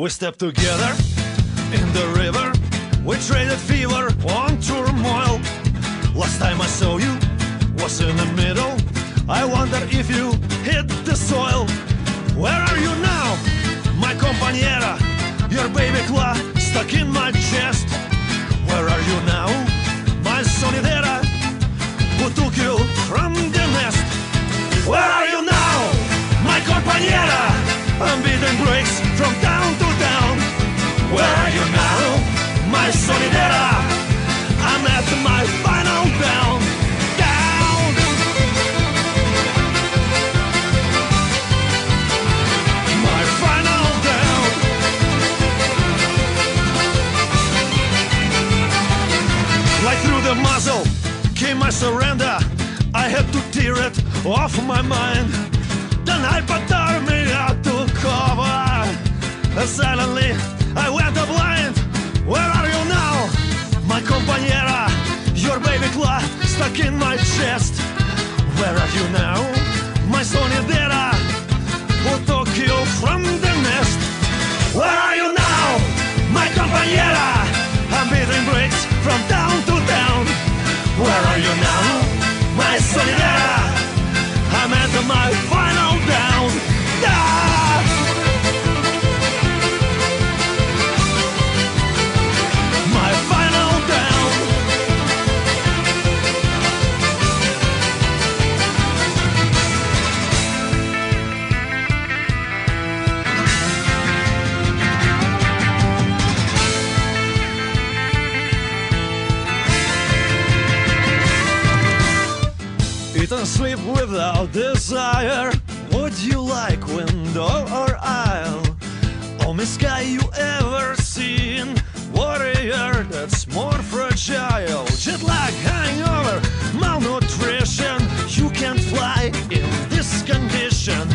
We stepped together in the river. We traded fever on turmoil. Last time I saw you was in the middle. I wonder if you hit the soil. Where are you now, my compañera? Your baby claw stuck in my chest. Where are you now, my sonidera, who took you from the nest? Where are you now, my compañera? I'm beating bricks from town to town. Where are you now, my sonidera? I'm at my final down. Down. My final down. Like through the muzzle came my surrender. I had to tear it off my mind. The sniper tore me out to cover. Suddenly I went blind. Where are you now, my compañera? Your baby claw stuck in my chest. Where are you now, my sonidera, who took you from the nest? Where are you now, my compañera? I'm beating bricks from town to town. Where are you now, my sonidera? I'm at my final down. Ah! My final down. Eat and sleep without desire. Would you like window or aisle? Only sky you ever seen. Warrior that's more fragile. Jet lag, hangover, malnutrition. You can't fly in this condition.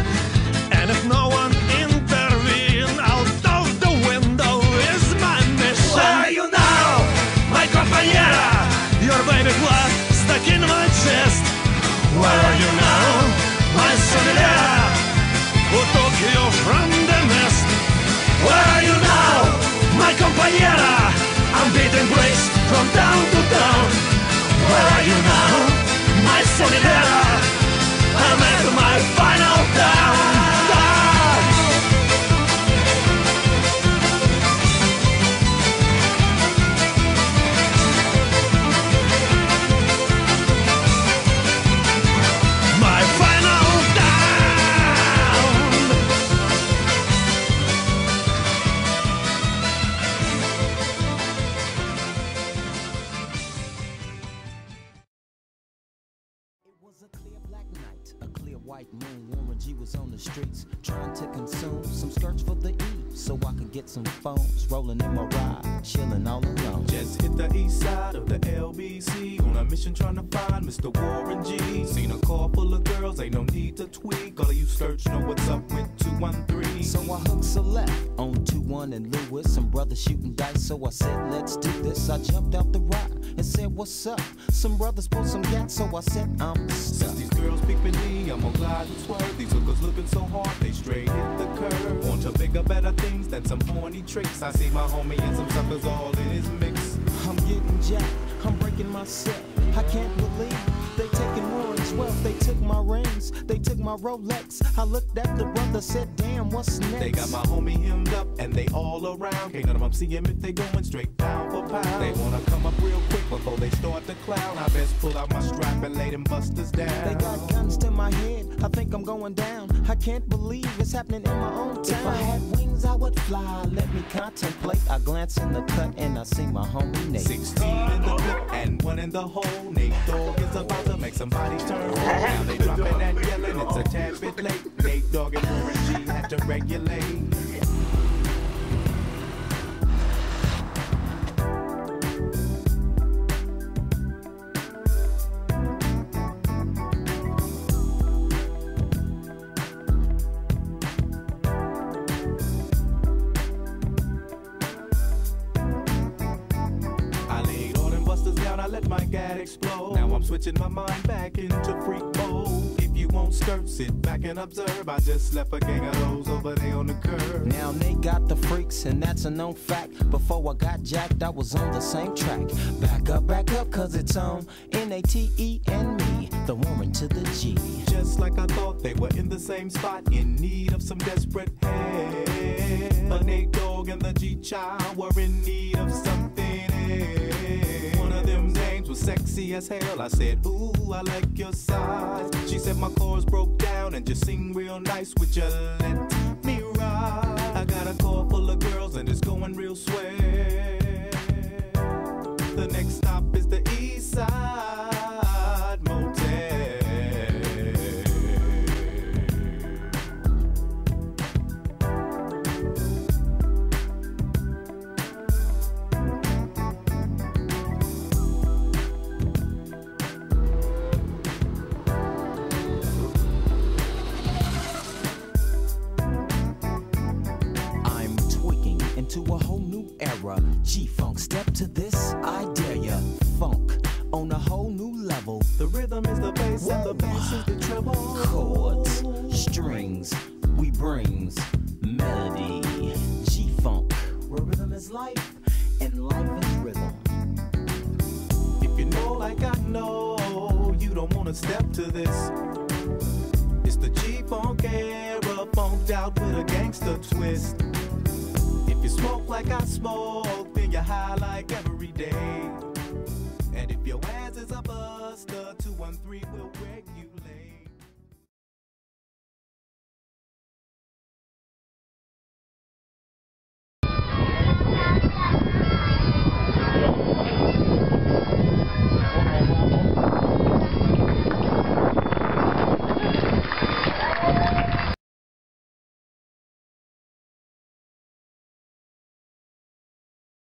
And if no one intervene, out of the window is my mission. Where are you now, my compañera? Your baby claw stuck in my chest. Where are you now, my sonidera, who took you from the nest? Where are you now, my compañera? I'm beating bricks from town to town. Where are you now, my sonidera? I'm at my final down. White moon, Warren G was on the streets trying to consume some skirts for the E, so I could get some phones rolling in my ride, chilling all alone. Just hit the east side of the LBC on a mission trying to find Mr. Warren G. Seen a car full of girls, ain't no need to tweak. All of you search know what's up with 213. So I hooked a left on 21 and Lewis. Some brothers shooting dice, so I said, let's do this. I jumped out the ride and said, what's up? Some brothers pulled some gas, so I said, I'm stuck. Since these girls peeping me, I'm gonna glide and swerve. These hookers looking so hard, they straight hit the curve. Want to bigger, better things than some horny tricks. I see my homie and some suckers all in his mix. I'm getting jacked, I'm breaking myself. I can't believe they taking Warren's wealth. They took my rings, they took my Rolex. I looked at the brother, said, damn, what's next? They got my homie hemmed up and they all around. Can't none of them see him if they going straight pound for pound. They wanna come up real quick before they start to clown. I best pull out my strap and lay them busters down. They got guns to my head, I think I'm going down. I can't believe it's happening in my own town. If I had wings, I would fly, let me contemplate. I glance in the cut and I see my homie Nate. 16 in the clip and 1 in the hole. Nate Dogg is about to make somebody turn. Now they dropping and yelling, it's a tad bit late. Nate Dogg and Warren G had to regulate. I let my gat explode. Now I'm switching my mind back into freak mode. If you won't skirt, sit back and observe. I just left a gang of those over there on the curb. Now they got the freak freaks, and that's a known fact. Before I got jacked, I was on the same track. Back up, cause it's on N-A-T-E and me, the woman to the G. Just like I thought, they were in the same spot, in need of some desperate help. The Nate Dogg and the G-Child were in need of something else. One of them dames was sexy as hell. I said, ooh, I like your size. She said my chords broke down and just sing real nice. Would you let me ride? I got a car full of girls and it's going real swell. The next stop is the East Side Motel. To a whole new era, G-Funk, step to this, I dare ya. Funk on a whole new level. The rhythm is the bass and the bass is the treble. Chords, strings, we brings melody. G-Funk, where rhythm is life and life is rhythm. If you know like I know, you don't wanna step to this. It's the G-Funk era, funked out with a gangster twist. If you smoke like I smoke, then you're high like every day.